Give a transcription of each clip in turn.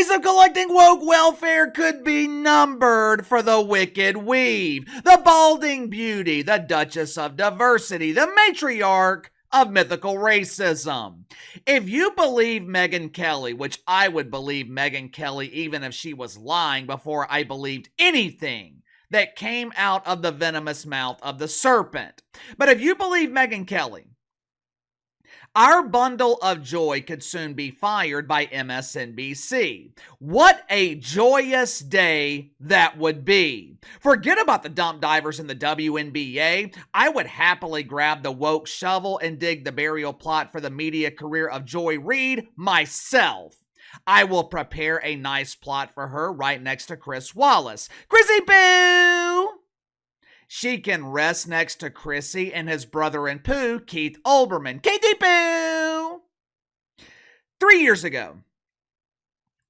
Days of collecting woke welfare could be numbered for the Wicked Weave, the Balding Beauty, the Duchess of Diversity, the Matriarch of Mythical Racism. If you believe Megyn Kelly, which I would believe Megyn Kelly even if she was lying before I believed anything that came out of the venomous mouth of the serpent. But if you believe Megyn Kelly, our bundle of joy could soon be fired by MSNBC. What a joyous day that would be. Forget about the dump divers in the WNBA. I would happily grab the woke shovel and dig the burial plot for the media career of Joy Reid myself. I will prepare a nice plot for her right next to Chris Wallace. Chrissy Boo! She can rest next to Chrissy and his brother in poo, Keith Olbermann. Katie Boo! 3 years ago,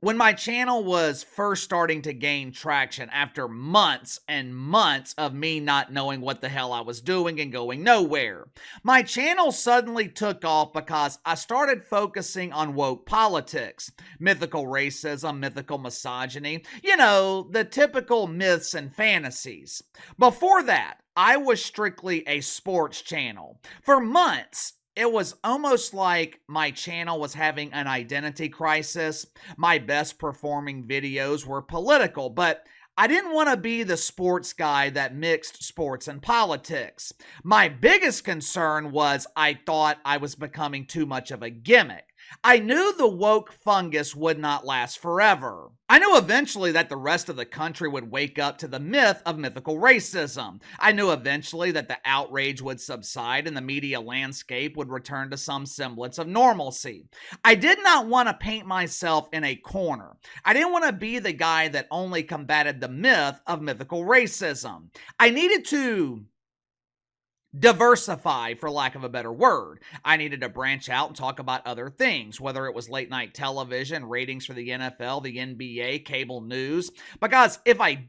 when my channel was first starting to gain traction after months and months of me not knowing what the hell I was doing and going nowhere, my channel suddenly took off because I started focusing on woke politics, mythical racism, mythical misogyny, the typical myths and fantasies. Before that, I was strictly a sports channel. For months, it was almost like my channel was having an identity crisis. My best performing videos were political, but I didn't want to be the sports guy that mixed sports and politics. My biggest concern was I thought I was becoming too much of a gimmick. I knew the woke fungus would not last forever. I knew eventually that the rest of the country would wake up to the myth of mythical racism. I knew eventually that the outrage would subside and the media landscape would return to some semblance of normalcy. I did not want to paint myself in a corner. I didn't want to be the guy that only combated the myth of mythical racism. I needed to diversify, for lack of a better word. I needed to branch out and talk about other things, whether it was late night television, ratings for the NFL, the NBA, cable news. Because if I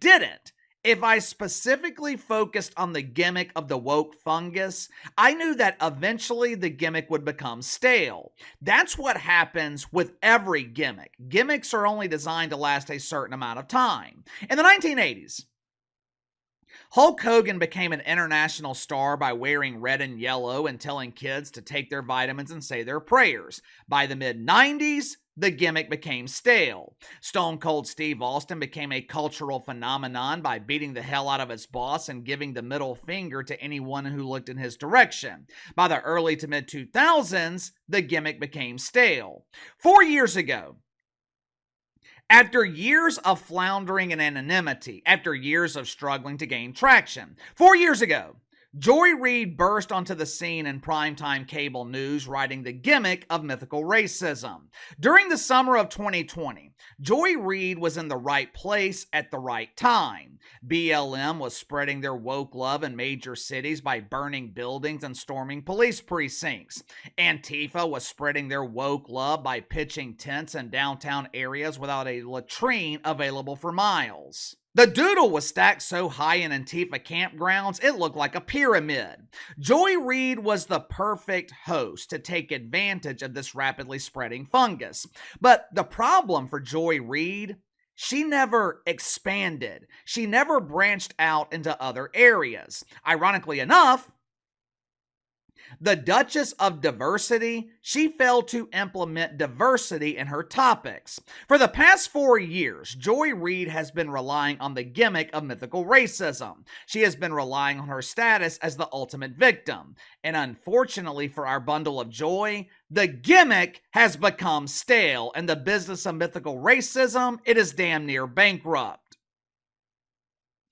specifically focused on the gimmick of the woke fungus, I knew that eventually the gimmick would become stale. That's what happens with every gimmick. Gimmicks are only designed to last a certain amount of time. In the 1980s, Hulk Hogan became an international star by wearing red and yellow and telling kids to take their vitamins and say their prayers. By the mid-90s, the gimmick became stale. Stone Cold Steve Austin became a cultural phenomenon by beating the hell out of his boss and giving the middle finger to anyone who looked in his direction. By the early to mid-2000s, the gimmick became stale. 4 years ago, after years of floundering in anonymity, after years of struggling to gain traction, 4 years ago, Joy Reid burst onto the scene in primetime cable news, writing the gimmick of mythical racism. During the summer of 2020, Joy Reid was in the right place at the right time. BLM was spreading their woke love in major cities by burning buildings and storming police precincts. Antifa was spreading their woke love by pitching tents in downtown areas without a latrine available for miles. The doodle was stacked so high in Antifa campgrounds, it looked like a pyramid. Joy Reid was the perfect host to take advantage of this rapidly spreading fungus. But the problem for Joy Reid, she never expanded. She never branched out into other areas. Ironically enough, the Duchess of Diversity, she failed to implement diversity in her topics. For the past 4 years, Joy Reid has been relying on the gimmick of mythical racism. She has been relying on her status as the ultimate victim. And unfortunately for our bundle of joy, the gimmick has become stale, and the business of mythical racism, it is damn near bankrupt.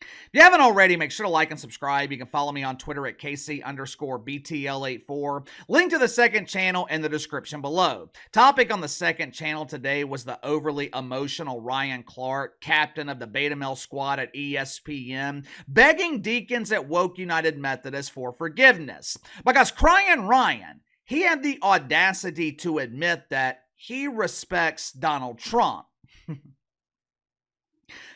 If you haven't already, make sure to like and subscribe. You can follow me on Twitter at KC_BTL84. Link to the second channel in the description below. Topic on the second channel today was the overly emotional Ryan Clark, captain of the beta male squad at ESPN, begging deacons at Woke United Methodist for forgiveness. Because crying Ryan, he had the audacity to admit that he respects Donald Trump.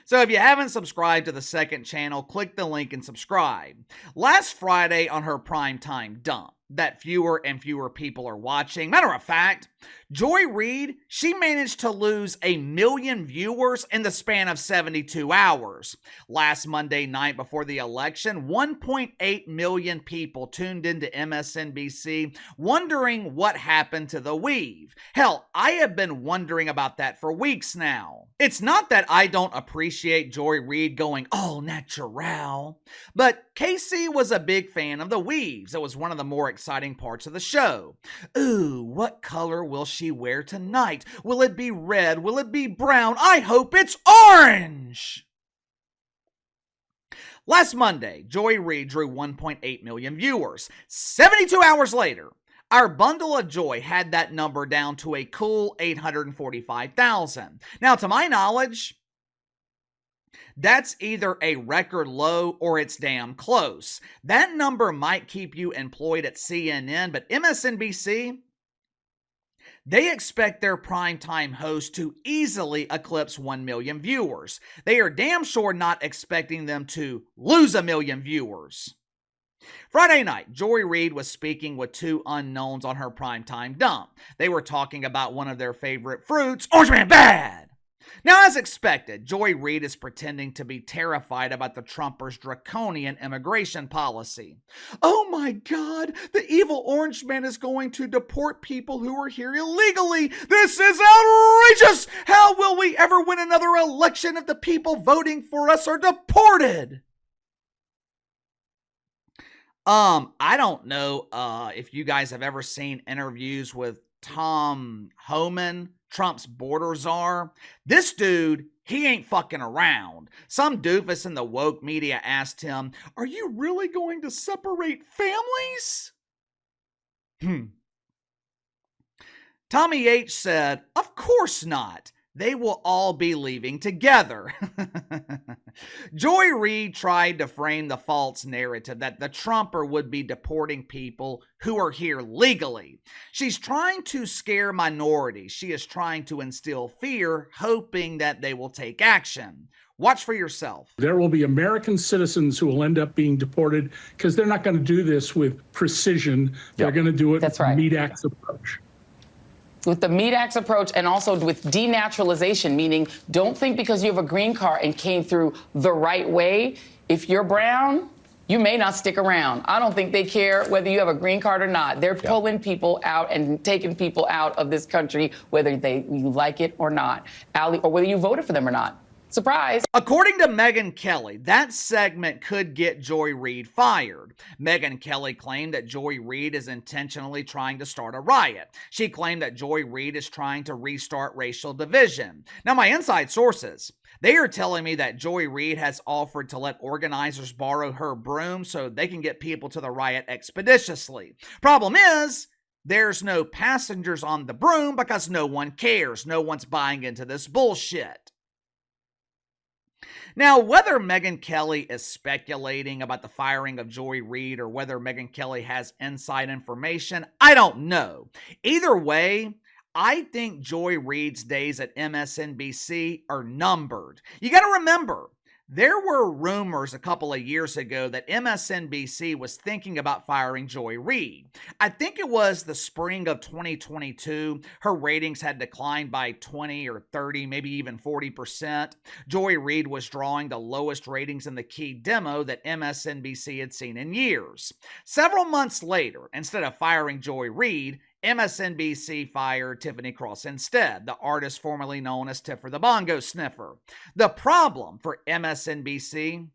So if you haven't subscribed to the second channel, click the link and subscribe. Last Friday on her primetime dump, that fewer and fewer people are watching. Matter of fact, Joy Reid, she managed to lose 1 million viewers in the span of 72 hours. Last Monday night before the election, 1.8 million people tuned into MSNBC wondering what happened to the weave. Hell, I have been wondering about that for weeks now. It's not that I don't appreciate Joy Reid going all natural, but Casey was a big fan of the weaves. It was one of the more exciting parts of the show. Ooh, what color will she wear tonight? Will it be red? Will it be brown? I hope it's orange! Last Monday, Joy Reid drew 1.8 million viewers. 72 hours later, our bundle of joy had that number down to a cool 845,000. Now, to my knowledge, that's either a record low or it's damn close. That number might keep you employed at CNN, but MSNBC, they expect their primetime host to easily eclipse 1 million viewers. They are damn sure not expecting them to lose 1 million viewers. Friday night, Joy Reid was speaking with two unknowns on her primetime dump. They were talking about one of their favorite fruits, Orange Man Bad. Now, as expected, Joy Reid is pretending to be terrified about the Trumpers' draconian immigration policy. Oh my God, the evil orange man is going to deport people who are here illegally. This is outrageous. How will we ever win another election if the people voting for us are deported? I don't know if you guys have ever seen interviews with Tom Homan, Trump's border czar. This dude, he ain't fucking around. Some doofus in the woke media asked him, "Are you really going to separate families?" Tommy H said, "Of course not. They will all be leaving together." Joy Reid tried to frame the false narrative that the Trumper would be deporting people who are here legally. She's trying to scare minorities. She is trying to instill fear, hoping that they will take action. Watch for yourself. There will be American citizens who will end up being deported because they're not going to do this with precision. They're going to do it with the Meat Act's approach. With the Meat Act's approach, and also with denaturalization, meaning don't think because you have a green card and came through the right way, if you're brown, you may not stick around. I don't think they care whether you have a green card or not. They're pulling people out and taking people out of this country, whether you like it or not, or whether you voted for them or not. Surprise. According to Megyn Kelly, that segment could get Joy Reid fired. Megyn Kelly claimed that Joy Reid is intentionally trying to start a riot. She claimed that Joy Reid is trying to restart racial division. Now, my inside sources, they are telling me that Joy Reid has offered to let organizers borrow her broom so they can get people to the riot expeditiously. Problem is, there's no passengers on the broom because no one cares. No one's buying into this bullshit. Now, whether Megyn Kelly is speculating about the firing of Joy Reid or whether Megyn Kelly has inside information, I don't know. Either way, I think Joy Reid's days at MSNBC are numbered. You got to remember, there were rumors a couple of years ago that MSNBC was thinking about firing Joy Reid. I think it was the spring of 2022. Her ratings had declined by 20 or 30, maybe even 40%. Joy Reid was drawing the lowest ratings in the key demo that MSNBC had seen in years. Several months later, instead of firing Joy Reid, MSNBC fired Tiffany Cross instead, the artist formerly known as Tiffer the Bongo Sniffer. The problem for MSNBC,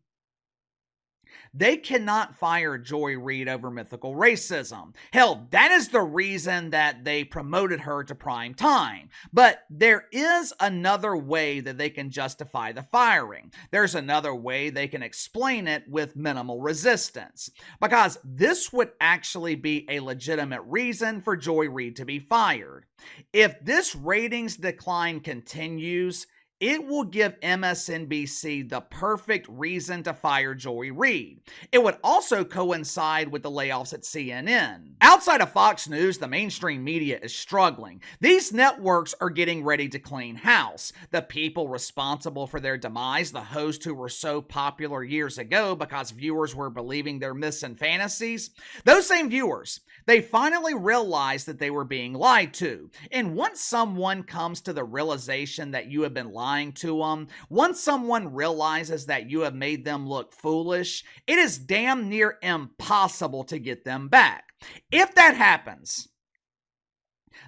they cannot fire Joy Reid over mythical racism. Hell, that is the reason that they promoted her to prime time. But there is another way that they can justify the firing. There's another way they can explain it with minimal resistance. Because this would actually be a legitimate reason for Joy Reid to be fired. If this ratings decline continues, it will give MSNBC the perfect reason to fire Joy Reid. It would also coincide with the layoffs at CNN. Outside of Fox News, the mainstream media is struggling. These networks are getting ready to clean house. The people responsible for their demise, the hosts who were so popular years ago because viewers were believing their myths and fantasies, those same viewers, they finally realized that they were being lied to. And once someone comes to the realization that you have been lying to them, once someone realizes that you have made them look foolish, it is damn near impossible to get them back. If that happens,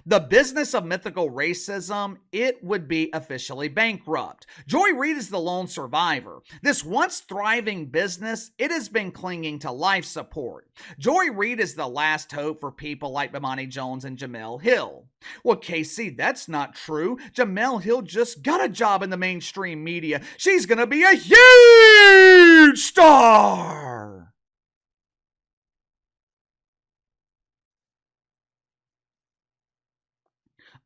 the business of mythical racism, it would be officially bankrupt. Joy Reid is the lone survivor. This once thriving business, it has been clinging to life support. Joy Reid is the last hope for people like Bomani Jones and Jemele Hill. Well, Casey, that's not true. Jemele Hill just got a job in the mainstream media. She's gonna be a huge star.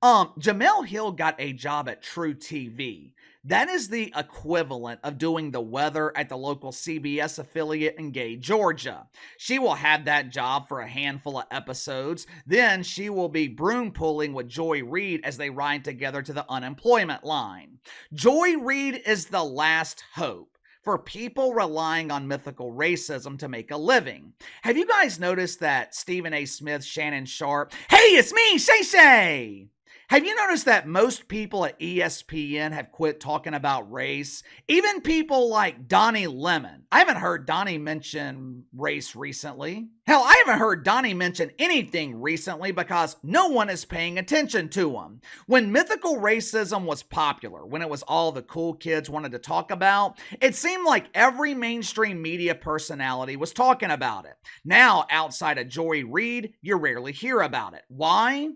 Jemele Hill got a job at True TV. That is the equivalent of doing the weather at the local CBS affiliate in Gay, Georgia. She will have that job for a handful of episodes. Then she will be broom pulling with Joy Reid as they ride together to the unemployment line. Joy Reid is the last hope for people relying on mythical racism to make a living. Have you guys noticed that Stephen A. Smith, Shannon Sharp, hey, it's me, Shay Shay! Have you noticed that most people at ESPN have quit talking about race? Even people like Donnie Lemon. I haven't heard Donnie mention race recently. Hell, I haven't heard Donnie mention anything recently because no one is paying attention to him. When mythical racism was popular, when it was all the cool kids wanted to talk about, it seemed like every mainstream media personality was talking about it. Now, outside of Joy Reid, you rarely hear about it. Why?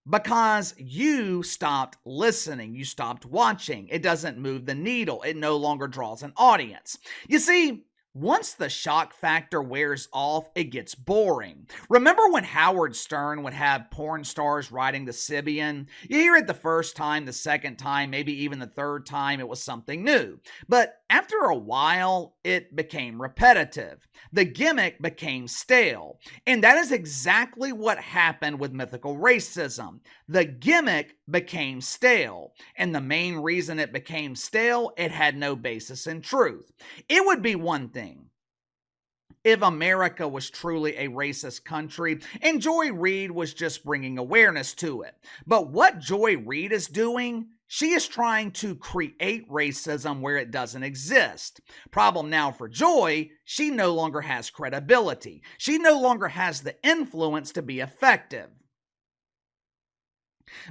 Because you stopped listening, you stopped watching. It doesn't move the needle. It no longer draws an audience. You see, once the shock factor wears off, it gets boring. Remember when Howard Stern would have porn stars riding the Sybian? You hear it the first time, the second time, maybe even the third time, it was something new. But after a while, it became repetitive. The gimmick became stale. And that is exactly what happened with mythical racism. The gimmick became stale. And the main reason it became stale, it had no basis in truth. It would be one thing if America was truly a racist country and Joy Reid was just bringing awareness to it. But what Joy Reid is doing, she is trying to create racism where it doesn't exist. Problem now for Joy, she no longer has credibility. She no longer has the influence to be effective.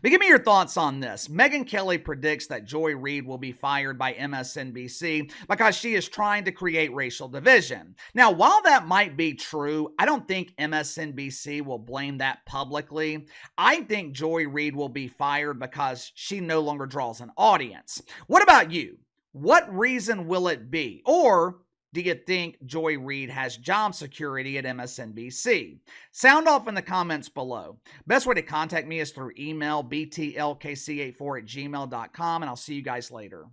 But give me your thoughts on this. Megyn Kelly predicts that Joy Reid will be fired by MSNBC because she is trying to create racial division. Now, while that might be true, I don't think MSNBC will blame that publicly. I think Joy Reid will be fired because she no longer draws an audience. What about you? What reason will it be? Or do you think Joy Reid has job security at MSNBC? Sound off in the comments below. Best way to contact me is through email, btlkc84@gmail.com, and I'll see you guys later.